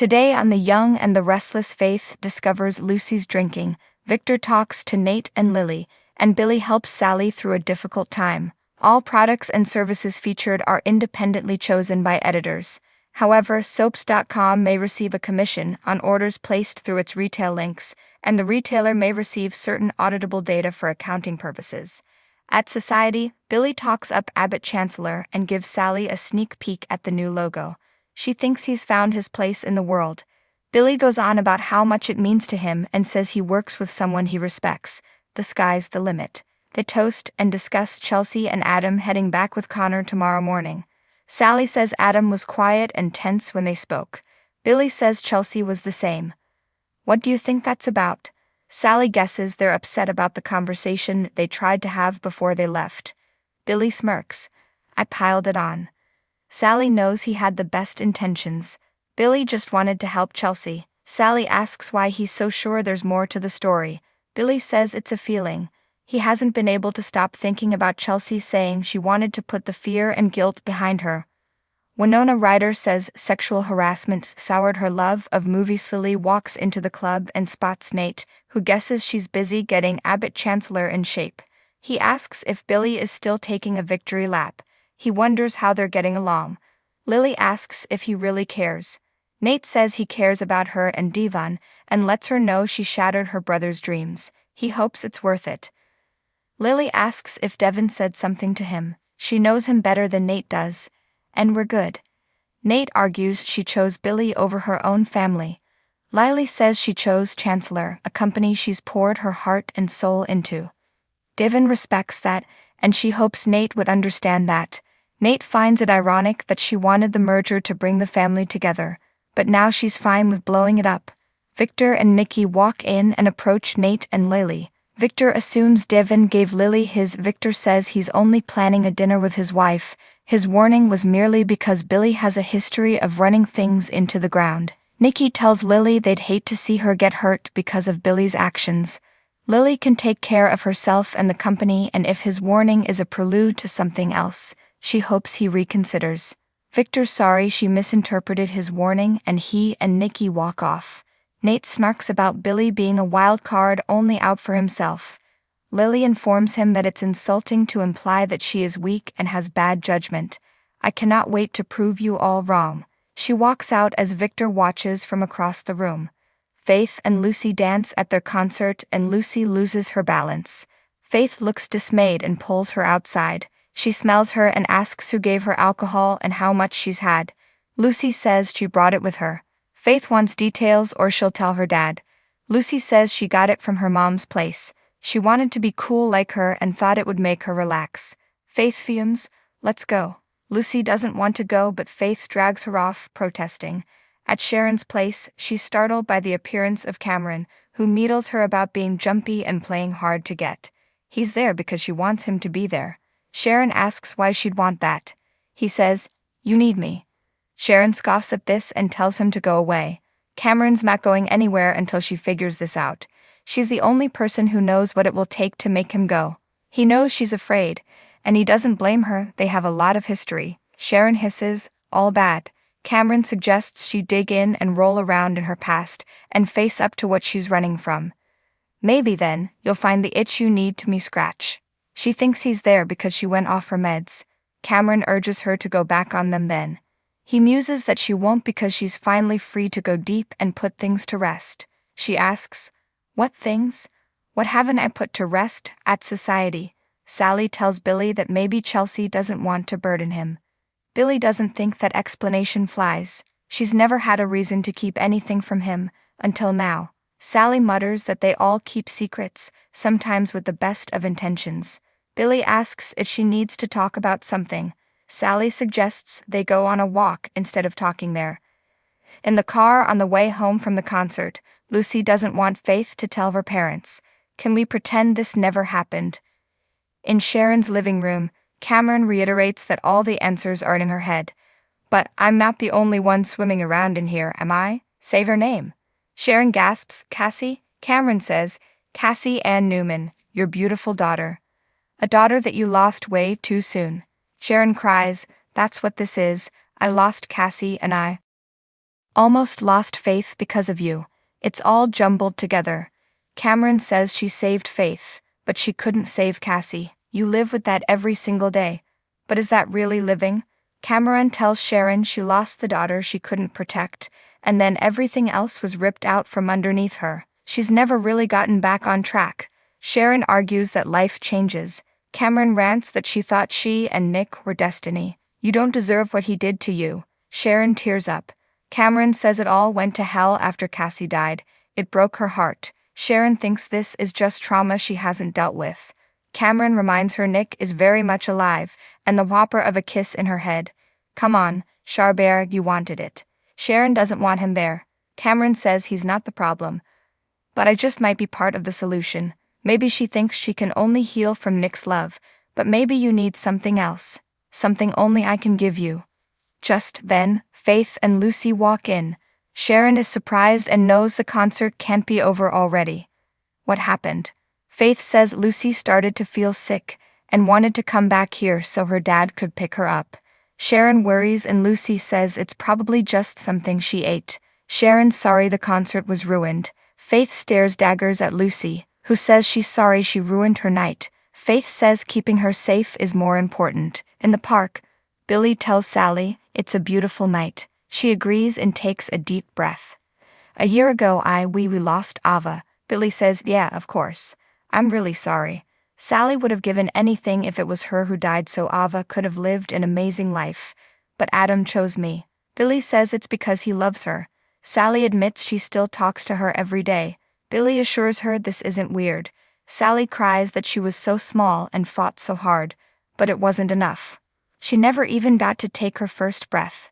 Today on The Young and the Restless, Faith discovers Lucy's drinking, Victor talks to Nate and Lily, and Billy helps Sally through a difficult time. All products and services featured are independently chosen by editors. However, Soaps.com may receive a commission on orders placed through its retail links, and the retailer may receive certain auditable data for accounting purposes. At Society, Billy talks up Abbott Chancellor and gives Sally a sneak peek at the new logo. She thinks he's found his place in the world. Billy goes on about how much it means to him and says he works with someone he respects. The sky's the limit. They toast and discuss Chelsea and Adam heading back with Connor tomorrow morning. Sally says Adam was quiet and tense when they spoke. Billy says Chelsea was the same. What do you think that's about? Sally guesses they're upset about the conversation they tried to have before they left. Billy smirks. I piled it on. Sally knows he had the best intentions. Billy just wanted to help Chelsea. Sally asks why he's so sure there's more to the story. Billy says it's a feeling. He hasn't been able to stop thinking about Chelsea saying she wanted to put the fear and guilt behind her. Winona Ryder says sexual harassment soured her love of movies. Lily walks into the club and spots Nate, who guesses she's busy getting Abbott Chancellor in shape. He asks if Billy is still taking a victory lap. He wonders how they're getting along. Lily asks if he really cares. Nate says he cares about her and Devon, and lets her know she shattered her brother's dreams. He hopes it's worth it. Lily asks if Devon said something to him. She knows him better than Nate does. And we're good. Nate argues she chose Billy over her own family. Lily says she chose Chancellor, a company she's poured her heart and soul into. Devon respects that, and she hopes Nate would understand that. Nate finds it ironic that she wanted the merger to bring the family together, but now she's fine with blowing it up. Victor and Nikki walk in and approach Nate and Lily. Victor assumes Devon gave Lily his. Victor says he's only planning a dinner with his wife. His warning was merely because Billy has a history of running things into the ground. Nikki tells Lily they'd hate to see her get hurt because of Billy's actions. Lily can take care of herself and the company, and if his warning is a prelude to something else, she hopes he reconsiders. Victor's sorry she misinterpreted his warning, and he and Nikki walk off. Nate snarks about Billy being a wild card only out for himself. Lily informs him that it's insulting to imply that she is weak and has bad judgment. I cannot wait to prove you all wrong. She walks out as Victor watches from across the room. Faith and Lucy dance at their concert and Lucy loses her balance. Faith looks dismayed and pulls her outside. She smells her and asks who gave her alcohol and how much she's had. Lucy says she brought it with her. Faith wants details or she'll tell her dad. Lucy says she got it from her mom's place. She wanted to be cool like her and thought it would make her relax. Faith fumes. Let's go. Lucy doesn't want to go, but Faith drags her off, protesting. At Sharon's place, she's startled by the appearance of Cameron, who needles her about being jumpy and playing hard to get. He's there because she wants him to be there. Sharon asks why she'd want that. He says, "You need me." Sharon scoffs at this and tells him to go away. Cameron's not going anywhere until she figures this out. She's the only person who knows what it will take to make him go. He knows she's afraid, and he doesn't blame her. They have a lot of history. Sharon hisses, all bad. Cameron suggests she dig in and roll around in her past and face up to what she's running from. Maybe then, you'll find the itch you need to me scratch. She thinks he's there because she went off her meds. Cameron urges her to go back on them then. He muses that she won't because she's finally free to go deep and put things to rest. She asks, what things? What haven't I put to rest? At Society, Sally tells Billy that maybe Chelsea doesn't want to burden him. Billy doesn't think that explanation flies. She's never had a reason to keep anything from him, until now. Sally mutters that they all keep secrets, sometimes with the best of intentions. Billy asks if she needs to talk about something. Sally suggests they go on a walk instead of talking there. In the car on the way home from the concert, Lucy doesn't want Faith to tell her parents. Can we pretend this never happened? In Sharon's living room, Cameron reiterates that all the answers are in her head. But I'm not the only one swimming around in here, am I? Say her name. Sharon gasps, Cassie? Cameron says, Cassie Ann Newman, your beautiful daughter. A daughter that you lost way too soon. Sharon cries, that's what this is, I lost Cassie and I. Almost lost Faith because of you. It's all jumbled together. Cameron says she saved Faith, but she couldn't save Cassie. You live with that every single day. But is that really living? Cameron tells Sharon she lost the daughter she couldn't protect, and then everything else was ripped out from underneath her. She's never really gotten back on track. Sharon argues that life changes. Cameron rants that she thought she and Nick were destiny. You don't deserve what he did to you. Sharon tears up. Cameron says it all went to hell after Cassie died. It broke her heart. Sharon thinks this is just trauma she hasn't dealt with. Cameron reminds her Nick is very much alive, and the whopper of a kiss in her head. Come on, Charbert, you wanted it. Sharon doesn't want him there. Cameron says he's not the problem. But I just might be part of the solution. Maybe she thinks she can only heal from Nick's love, but maybe you need something else. Something only I can give you. Just then, Faith and Lucy walk in. Sharon is surprised and knows the concert can't be over already. What happened? Faith says Lucy started to feel sick and wanted to come back here so her dad could pick her up. Sharon worries and Lucy says it's probably just something she ate. Sharon's sorry the concert was ruined. Faith stares daggers at Lucy, who says she's sorry she ruined her night. Faith says keeping her safe is more important. In the park, Billy tells Sally it's a beautiful night. She agrees and takes a deep breath. A year ago we lost Ava. Billy says, yeah, of course. I'm really sorry. Sally would have given anything if it was her who died so Ava could have lived an amazing life. But Adam chose me. Billy says it's because he loves her. Sally admits she still talks to her every day. Billy assures her this isn't weird. Sally cries that she was so small and fought so hard, but it wasn't enough. She never even got to take her first breath.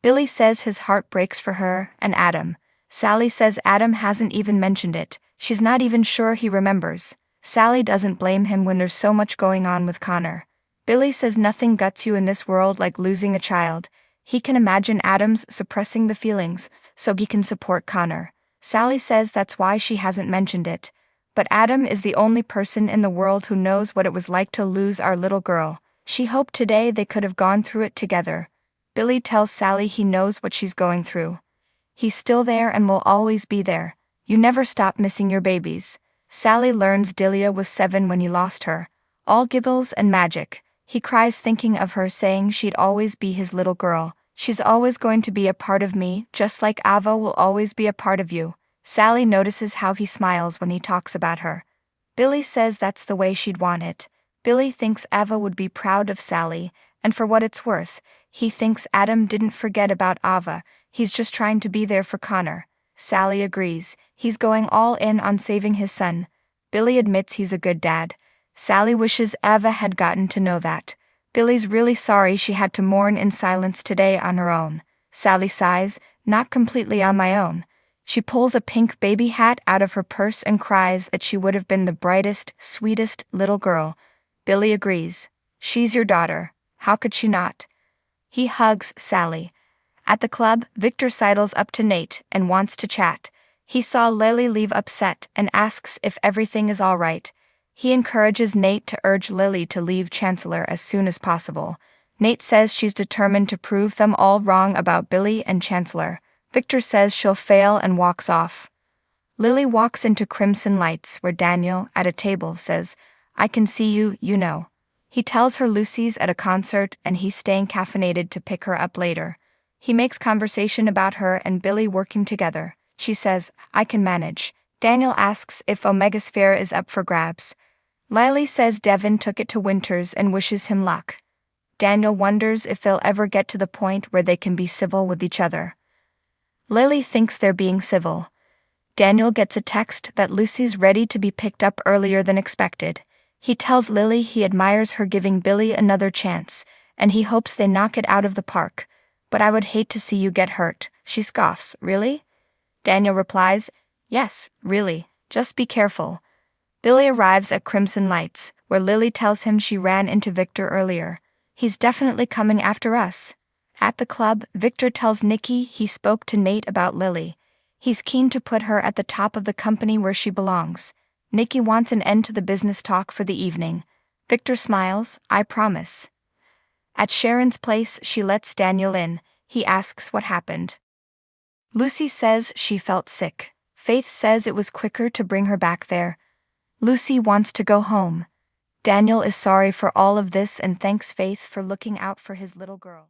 Billy says his heart breaks for her and Adam. Sally says Adam hasn't even mentioned it. She's not even sure he remembers. Sally doesn't blame him when there's so much going on with Connor. Billy says nothing guts you in this world like losing a child. He can imagine Adam's suppressing the feelings so he can support Connor. Sally says that's why she hasn't mentioned it. But Adam is the only person in the world who knows what it was like to lose our little girl. She hoped today they could have gone through it together. Billy tells Sally he knows what she's going through. He's still there and will always be there. You never stop missing your babies. Sally learns Delia was 7 when he lost her. All giggles and magic. He cries thinking of her saying she'd always be his little girl. She's always going to be a part of me, just like Ava will always be a part of you. Sally notices how he smiles when he talks about her. Billy says that's the way she'd want it. Billy thinks Ava would be proud of Sally, and for what it's worth, he thinks Adam didn't forget about Ava, he's just trying to be there for Connor. Sally agrees, he's going all in on saving his son. Billy admits he's a good dad. Sally wishes Ava had gotten to know that. Billy's really sorry she had to mourn in silence today on her own. Sally sighs, not completely on my own. She pulls a pink baby hat out of her purse and cries that she would have been the brightest, sweetest little girl. Billy agrees. She's your daughter. How could she not? He hugs Sally. At the club, Victor sidles up to Nate and wants to chat. He saw Lily leave upset and asks if everything is all right. He encourages Nate to urge Lily to leave Chancellor as soon as possible. Nate says she's determined to prove them all wrong about Billy and Chancellor. Victor says she'll fail and walks off. Lily walks into Crimson Lights where Daniel, at a table, says, I can see you, you know. He tells her Lucy's at a concert and he's staying caffeinated to pick her up later. He makes conversation about her and Billy working together. She says, I can manage. Daniel asks if Omegasphere is up for grabs. Lily says Devin took it to Winters and wishes him luck. Daniel wonders if they'll ever get to the point where they can be civil with each other. Lily thinks they're being civil. Daniel gets a text that Lucy's ready to be picked up earlier than expected. He tells Lily he admires her giving Billy another chance, and he hopes they knock it out of the park. But I would hate to see you get hurt. She scoffs, really? Daniel replies, yes, really, just be careful. Billy arrives at Crimson Lights, where Lily tells him she ran into Victor earlier. He's definitely coming after us. At the club, Victor tells Nikki he spoke to Nate about Lily. He's keen to put her at the top of the company where she belongs. Nikki wants an end to the business talk for the evening. Victor smiles, I promise. At Sharon's place, she lets Daniel in. He asks what happened. Lucy says she felt sick. Faith says it was quicker to bring her back there. Lucy wants to go home. Daniel is sorry for all of this and thanks Faith for looking out for his little girl.